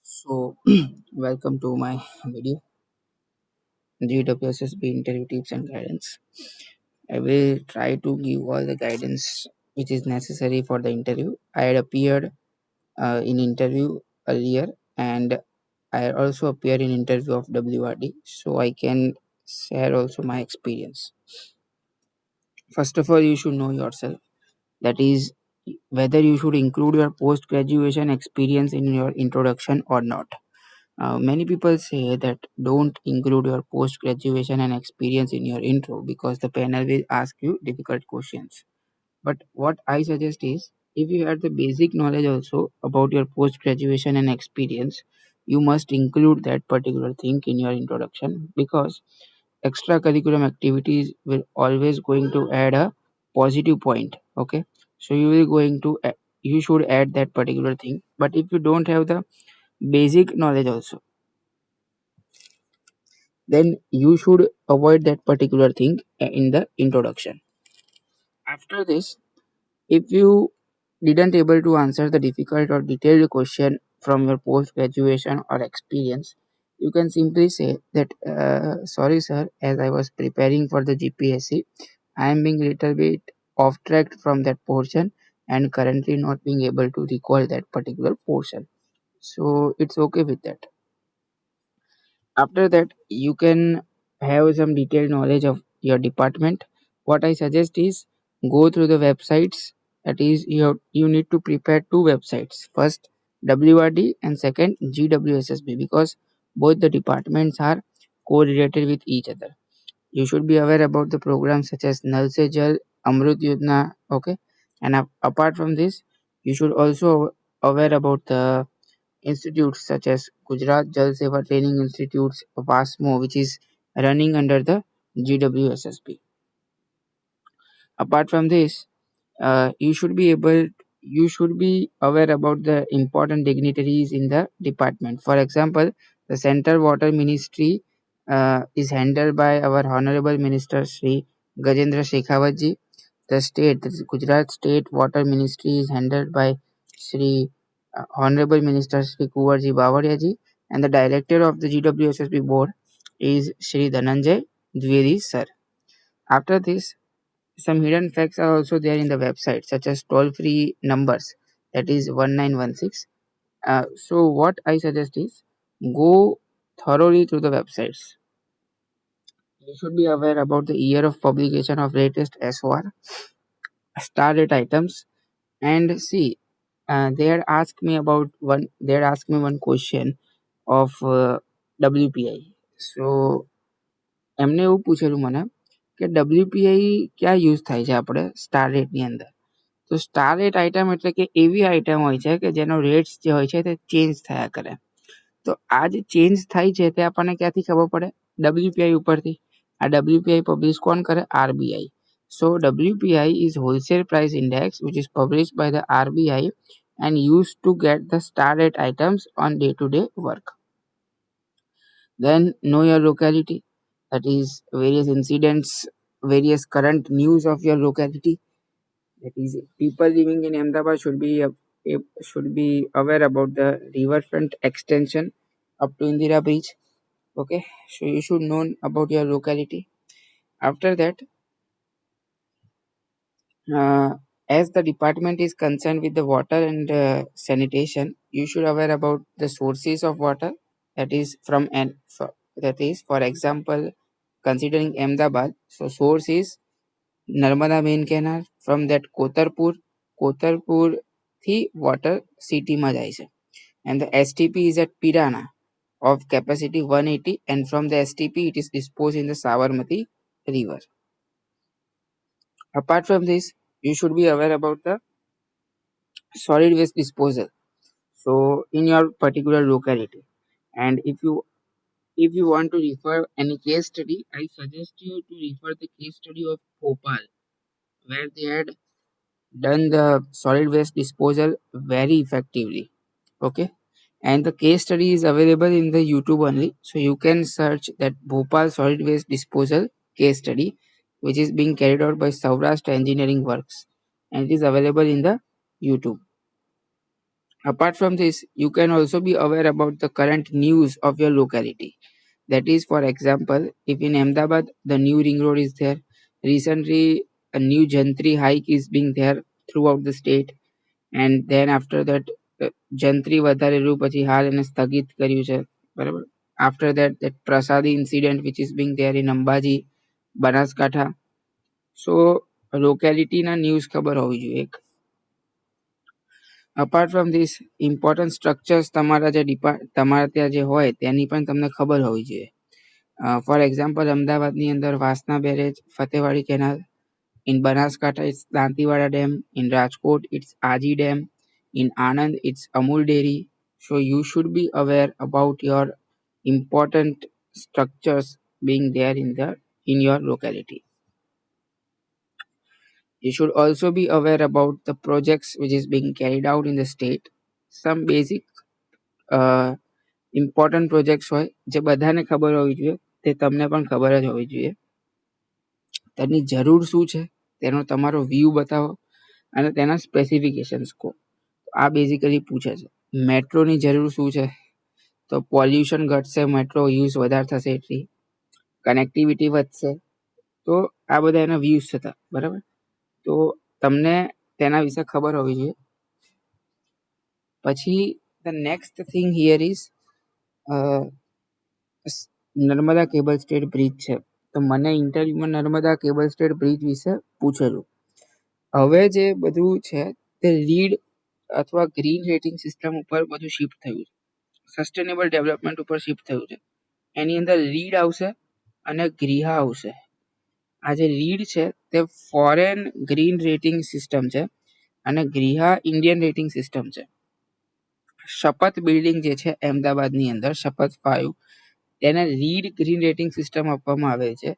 So, welcome to my video, Gwssb Interview Tips and Guidance. I will try to give all the guidance which is necessary for the interview. I had appeared in interview earlier, and I also appeared in interview of WRD, so I can share also my experience. First of all, you should know yourself. That is, whether you should include your post graduation experience in your introduction or not. Many people say that don't include your post graduation and experience in your intro because the panel will ask you difficult questions. But what I suggest is if you have the basic knowledge also about your post graduation and experience, you must include that particular thing in your introduction because extracurriculum activities will always going to add a positive point. Okay, so you should add that particular thing. But if you don't have the basic knowledge also, then you should avoid that particular thing in the introduction. After this, if you didn't able to answer the difficult or detailed question from your post graduation or experience, you can simply say that sorry sir, as I was preparing for the GPSC, I am being little bit off track from that portion and currently not being able to recall that particular portion. So it's okay with that. After that, you can have some detailed knowledge of your department. What I suggest is go through the websites. That is, you need to prepare two websites. First WRD and second GWSSB because both the departments are correlated with each other. You should be aware about the programs such as Nal Se Jal, Amrut Yojana, okay. And apart from this, you should also aware about the institutes such as Gujarat Jal Seva Training Institutes, WASMO, which is running under the GWSSB. Apart from this, you should be aware about the important dignitaries in the department. For example, the Central Water Ministry is handled by our Honorable Minister Sri Gajendra Shekhawat ji. The Gujarat State Water Ministry is handled by Sri Honorable Minister Sri Kuwarji Bawaria ji, and the Director of the GWSSB board is Sri Dhananjay Dwivedi sir. After this, some hidden facts are also there in the website, such as toll free numbers, that is 1916. So, what I suggest is go thoroughly through the websites. You should be aware about the year of publication of latest SOR, star rate items, and see. They had asked me about one. They had asked me one question of WPI. So એમને એવું પૂછેલું મને કે WPI ક્યાં use થાય છે આપણે star રેટની અંદર. તો સ્ટાર રેટ આઇટમ એટલે કે એવી આઇટમ હોય છે કે જેનો રેટ્સ જે હોય છે તે ચેન્જ થયા કરે. તો આ જે ચેન્જ થાય છે તે આપણને ક્યાંથી ખબર પડે? WPI ઉપરથી. આ WPI પબ્લિશ કોણ કરે? RBI. So WPI is wholesale price index which is published by the RBI and used to get the star rate items on day-to-day work. Then know your locality. That is various incidents, various current news of your locality. That is, people living in Ahmedabad should be aware about the riverfront extension up to Indira Bridge. Okay, so you should know about your locality. After that, as the department is concerned with the water and sanitation, you should aware about the sources of water. That is for example, considering Ahmedabad, so source is Narmada main canal. From that Kotarpur થી water city માં જાય છે. And the STP is at Pirana of capacity 180, and from the STP it is disposed in the Sabarmati river. Apart from this, you should be aware about the solid waste disposal. So in your particular locality, and if you want to refer any case study, I suggest you to refer the case study of Bhopal, where they had done the solid waste disposal very effectively. Okay, and the case study is available in the YouTube only, so you can search that Bhopal solid waste disposal case study, which is being carried out by Saurashtra Engineering Works, and it is available in the YouTube. Apart from this, you can also be aware about the current news of your locality. That is, for example, if in Ahmedabad the new ring road is there, recently a new Jantri hike is being there throughout the state, and then after that Jantri વધારેલું પછી હાલ એને સ્થગિત કર્યું છે, બરાબર. After that, that Prasadi incident which is being there in Ambaji, Banaskantha. So locality ના news ખબર હોવી જોઈએ એક. Apart from this, important structures તમારા ત્યાં જે હોય તેની પણ તમને ખબર હોવી જોઈએ. ફોર એક્ઝામ્પલ, અમદાવાદની અંદર વાસના barrage, Fatewadi canal. In Banaskantha, it's Dantiwada Dam. In Rajkot, it's Aji Dam. In Anand, it's Amul Dairy. So you should be aware about your important structures being there in your locality. You should also be aware about the projects which is being carried out in the state. Some basic important projects હોય જે બધાને ખબર હોવી જોઈએ, તે તમને પણ ખબર જ હોવી જોઈએ. તેની જરૂર શું છે તેનો તમારો વ્યૂ બતાવો અને તેના સ્પેસિફિકેશન્સ કહો. આ બેઝિકલી પૂછે છે. મેટ્રોની જરૂર શું છે, તો પોલ્યુશન ઘટશે, મેટ્રો યુઝ વધારે થશે એટલી, કનેક્ટિવિટી વધશે. તો આ બધા એના વ્યૂઝ હતા, બરાબર. તો તમને તેના વિશે ખબર હોવી જોઈએ. પછી the next thing here is Narmada cable state bridge છે. તો મને ઇન્ટરવ્યુમાં નર્મદા કેબલ સ્ટેટ બ્રિજ વિશે પૂછેલું. હવે જે બધું છે તે લીડ અથવા ગ્રીન રેટિંગ સિસ્ટમ ઉપર બધું શિફ્ટ થયું છે, સસ્ટેનેબલ ડેવલપમેન્ટ ઉપર શિફ્ટ થયું છે. એની અંદર લીડ આવશે અને ગ્રીહા આવશે. આ જે લીડ છે તે ફોરેન ગ્રીન રેટિંગ સિસ્ટમ છે અને ગ્રીહા ઇન્ડિયન રેટિંગ સિસ્ટમ છે. શપથ બિલ્ડિંગ જે છે અમદાવાદની અંદર, શપથ 5, તેને લીડ ગ્રીન રેટિંગ સિસ્ટમ આપવામાં આવે છે.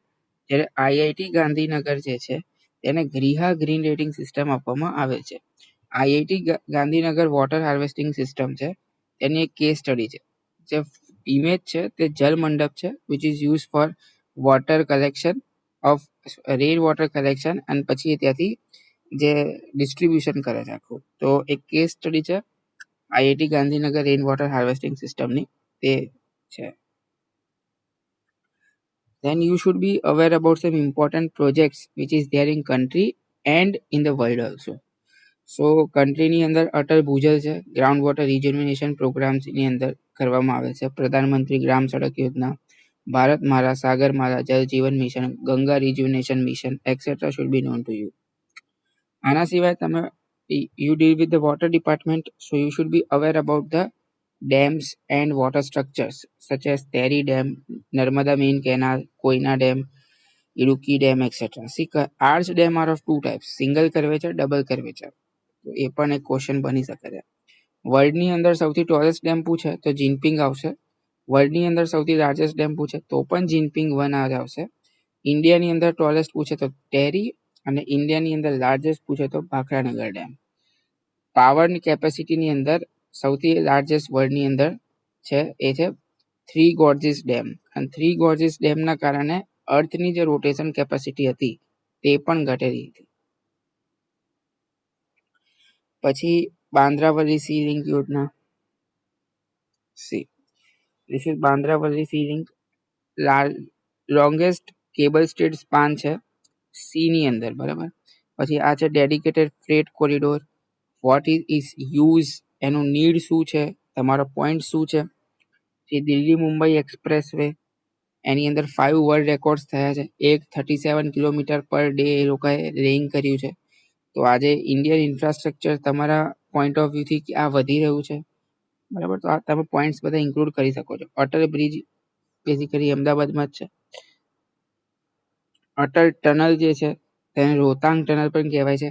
જ્યારે આઈઆઈટી ગાંધીનગર જે છે તેને ગ્રીહા ગ્રીન રેટિંગ સિસ્ટમ આપવામાં આવે છે. IIT Gandhinagar water harvesting system છે, તેની એક કેસ સ્ટડી છે. જે ઇમેજ છે તે જલ મંડપ છે, which is use for water collection of rain water collection, અને પછી ત્યાંથી જે ડિસ્ટ્રીબ્યુશન કરે છે આખું. તો એક કેસ સ્ટડી છે IIT Gandhinagar rain water harvesting સિસ્ટમની, તે છે. Then you should be aware about some important projects which is there in country and in the world also. So કન્ટ્રીની અંદર અટલ ભૂજલ છે, ગ્રાઉન્ડ વોટર રિજન્યુનેશન પ્રોગ્રામ્સની અંદર કરવામાં આવે છે. પ્રધાનમંત્રી ગ્રામ સડક યોજના, ભારત મારા, સાગર મારા, Jal Jeevan mission, Ganga rejuvenation mission, etcetera should be known to you. આના સિવાય તમે you deal with the water department, so you should be aware about the dams and water structures such as Terry Dam, Narmada Main Canal, Koyna Dam, Idukki Dam, etc. See, arch dam are of two types, single curvature, double curvature. તો એ પણ એક question બની શકે છે. વર્લ્ડની અંદર સૌથી tallest dam પૂછે તો જિનપિંગ આવશે. વર્લ્ડની અંદર સૌથી લાર્જેસ્ટ ડેમ પૂછે તો પણ જિનપિંગ 1 જ આવશે. ઇન્ડિયાની અંદર ટોલેસ્ટ પૂછે તો ટેરી, અને ઇન્ડિયાની અંદર લાર્જેસ્ટ પૂછે તો ભાખરાનગર ડેમ. પાવરની કેપેસિટીની અંદર સૌથી લાર્જેસ્ટ વર્લ્ડની અંદર છે એ છે 3 ગોર્જીસ ડેમ, અને 3 ગોર્જીસ ડેમના કારણે અર્થની જે રોટેશન કેપેસિટી હતી તે પણ ઘટેલી હતી. પછી બાંદ્રાવલી સી લિંક યોજના. This is બાંદ્રાવલી sea link, longest cable state span છે સી ની અંદર, બરાબર. પછી આ છે dedicated freight corridor. What is use, એનું નીડ શું છે, તમારો પોઈન્ટ શું છે. જે દિલ્હી મુંબઈ એક્સપ્રેસ વે, એની અંદર 5 વર્લ્ડ રેકોર્ડ્સ થયા છે. 37 કિલોમીટર પર ડે એ લોકોએ રેઇંગ કર્યું છે. તો આજે ઇન્ડિયન ઇન્ફ્રાસ્ટ્રક્ચર તમારા પોઈન્ટ ઓફ વ્યૂથી આ વધી રહ્યું છે, બરાબર. તો આ તમે પોઈન્ટ્સ બધા ઇન્ક્લુડ કરી શકો છો. અટલ બ્રિજ બેઝિકલી અમદાવાદમાં જ છે. અટલ ટનલ જે છે તેને રોહતાંગ ટનલ પણ કહેવાય છે,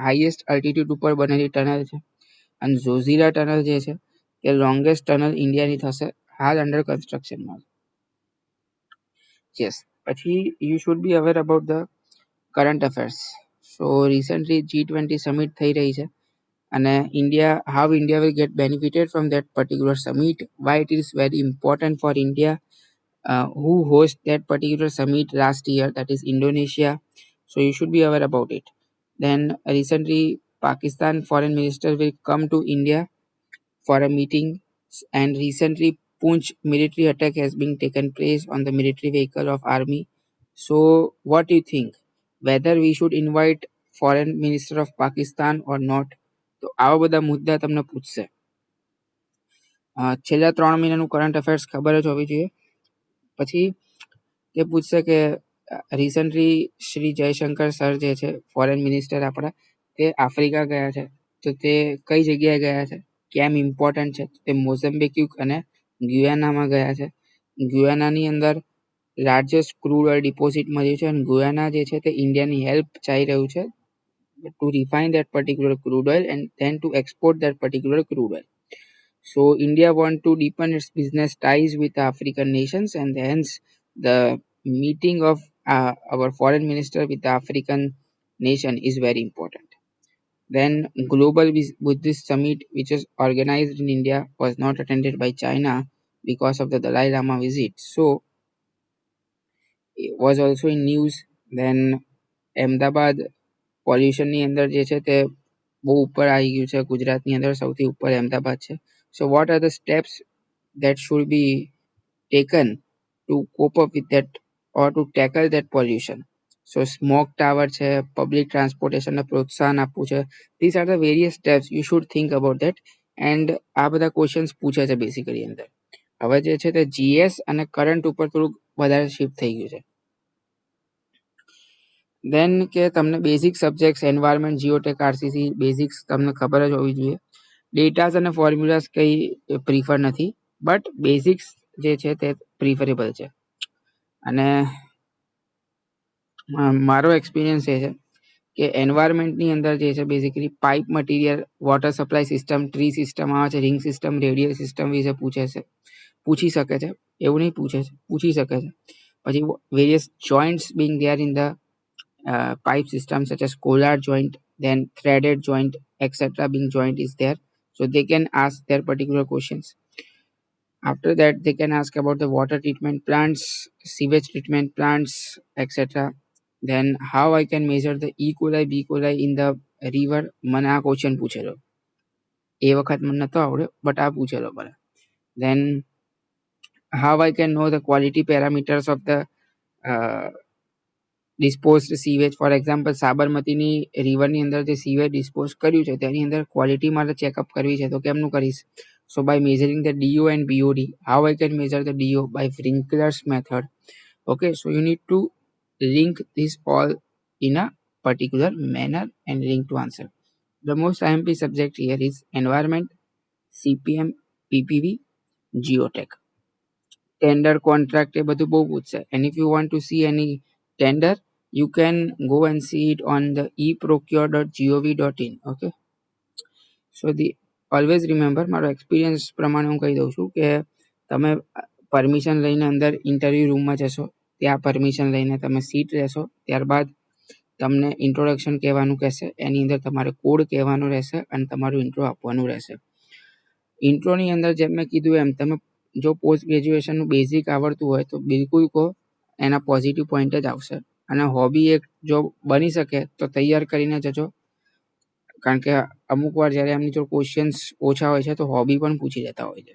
હાઈએસ્ટ અલ્ટિટ્યુડ ઉપર બનેલી ટનલ છે. અને ઝોઝીલા ટનલ જે છે તે લોંગેસ્ટ ટનલ ઇન્ડિયાની થશે, હાલ અંડર કન્સ્ટ્રક્શનમાં. યસ. પછી you should be aware about the current affairs. So recently G20 summit થઈ રહી છે, અને how India will get benefited from that particular summit, why it is very important for India, who host that particular summit last year, that is Indonesia. So you should be aware about it. Then recently Pakistan foreign minister will come to India for a meeting, and recently Poonch military attack has been taken place on the military vehicle of army. So what do you think? Whether we should invite foreign minister of Pakistan or not? તો આવા બધા મુદ્દા તમને પૂછશે. છેલ્લા 3 મહિનાનું current affairs ખબર જ હોવી જોઈએ. પછી તે પૂછશે કે રિસન્ટલી શ્રી જયશંકર સર જે છે ફોરેન મિનિસ્ટર આપણા, તે આફ્રિકા ગયા છે. તો તે કઈ જગ્યાએ ગયા છે, કેમ ઇમ્પોર્ટન્ટ છે? તે મોઝમ્બિક અને ગુયાનામાં ગયા છે. ગુયાનાની અંદર લાર્જેસ્ટ ક્રૂડ ઓઇલ ડિપોઝિટ મળ્યું છે, અને ગુયાના જે છે તે ઇન્ડિયાની હેલ્પ ચાહી રહ્યું છે to refine that particular crude oil and then to export that particular crude oil. So India want to deepen its business ties with the African nations, and hence the meeting of our foreign minister with the African nation is very important. Then Global Buddhist Summit, which is organized in India, was not attended by China because of the Dalai Lama visit. So it was also in news. Then Ahmedabad પોલ્યુશનની અંદર જે છે તે બહુ ઉપર આવી ગયું છે. ગુજરાતની અંદર સૌથી ઉપર અમદાવાદ છે. So what are the steps that should be taken to cope up with that or to tackle that pollution? So smoke tower છે, public transportation ને પ્રોત્સાહન આપવું છે. These are the various steps you should think about that. And આ બધા questions પૂછે છે basically અંદર. હવે જે છે તે જીએસ અને કરંટ ઉપર થોડુંક વધારે શિફ્ટ થઈ ગયું છે. દેન કે તમને basic subjects environment, geotech, RCC basics તમને ખબર જ હોવી જોઈએ. ડેટાસ અને ફોર્મ્યુલાસ કંઈ પ્રિફર નથી, બટ બેઝિક્સ જે છે તે પ્રિફરેબલ છે. અને મારો એક્સપિરિયન્સ એ છે કે એન્વાયરમેન્ટની અંદર જે છે basically pipe material, water supply system, tree system આવે છે, રિંગ સિસ્ટમ, રેડિયલ સિસ્ટમ વિશે પૂછી શકે છે. એવું નહીં પૂછી શકે છે. પછી various joints Bing there in the pipe system such as collar joint, then threaded joint, etc. being joint is there, so they can ask their particular questions. After that they can ask about the water treatment plants, sewage treatment plants, etc. Then how I can measure the E. coli, B. coli in the river. મને આ question પૂછેલો, એ વખત મને નતો આવડ્યો, but આ પૂછેલો મને. Then how I can know the quality parameters of the disposed sewage. For example સાબરમતીની રિવરની અંદર જે સીવેજ ડિસ્પોઝ કર્યું છે તેની અંદર ક્વોલિટી મારે ચેકઅપ કરવી છે, તો કેમનું કરીશ? So by measuring the DO and BOD. How I can measure the DO? By sprinklers method. Okay, so you need to link this all in a particular manner and link to answer. The most IMP subject here is environment, CPM, PPV, geotech. Tender, contract એ બધું બહુ પૂછશે. And if you want to see any tender, you can go and see it on the eprocure.gov.in. okay, so the always remember, મારો experience પ્રમાણે હું કહી દઉં છું કે તમે પરમિશન લઈને અંદર ઇન્ટરવ્યૂ રૂમમાં જશો, ત્યાં પરમિશન લઈને તમે સીટ રહેશો, ત્યારબાદ તમને ઇન્ટ્રોડક્શન કહેવાનું કહેશે, એની અંદર તમારે કોડ કહેવાનું રહેશે અને તમારું ઇન્ટ્રો આપવાનું રહેશે. ઇન્ટ્રોની અંદર જેમ મેં કીધું એમ તમે જો પોસ્ટ ગ્રેજ્યુએશનનું બેઝિક આવડતું હોય તો બિલકુલ કહો, એના પોઝિટિવ પોઈન્ટ જ આવશે. અને હોબી એક જો બની શકે તો તૈયાર કરીને જજો, કારણ કે અમુક વાર જ્યારે એમની જો ક્વેશ્ચન્સ ઓછા હોય છે તો હોબી પણ પૂછી લેતા હોય છે.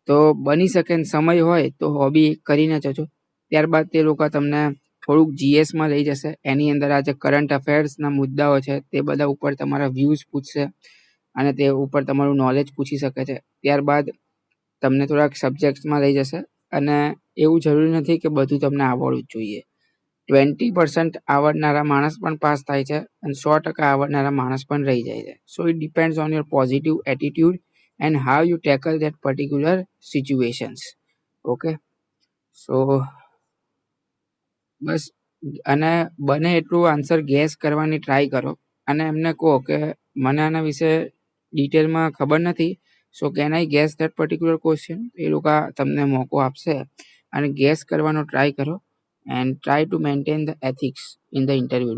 તો બની શકે સમય હોય તો હોબી કરીને જજો. ત્યારબાદ તે લોકો તમને થોડુંક જીએસમાં લઈ જશે. એની અંદર આ જે કરંટ અફેર્સના મુદ્દાઓ છે તે બધા ઉપર તમારા વ્યૂઝ પૂછશે અને તે ઉપર તમારું નોલેજ પૂછી શકે છે. ત્યારબાદ તમને થોડાક સબ્જેક્ટ્સમાં લઈ જશે, અને એવું જરૂરી નથી કે બધું તમને આવડવું જ જોઈએ. 20% આવડનારા માણસ પણ પાસ થાય છે અને 100% આવડનારા માણસ પણ રહી જાય છે. So it depends on your positive attitude and how you tackle that particular situations. Okay, so બસ, અને બને એટલું આન્સર ગેસ કરવાની ટ્રાય કરો, અને એમને કહો કે મને આના વિશે ડિટેલમાં ખબર નથી, so can I guess that particular question. એ લોકો તમને મોકો આપશે અને ગેસ કરવાનો ટ્રાય કરો, and try to maintain the ethics in the interview room.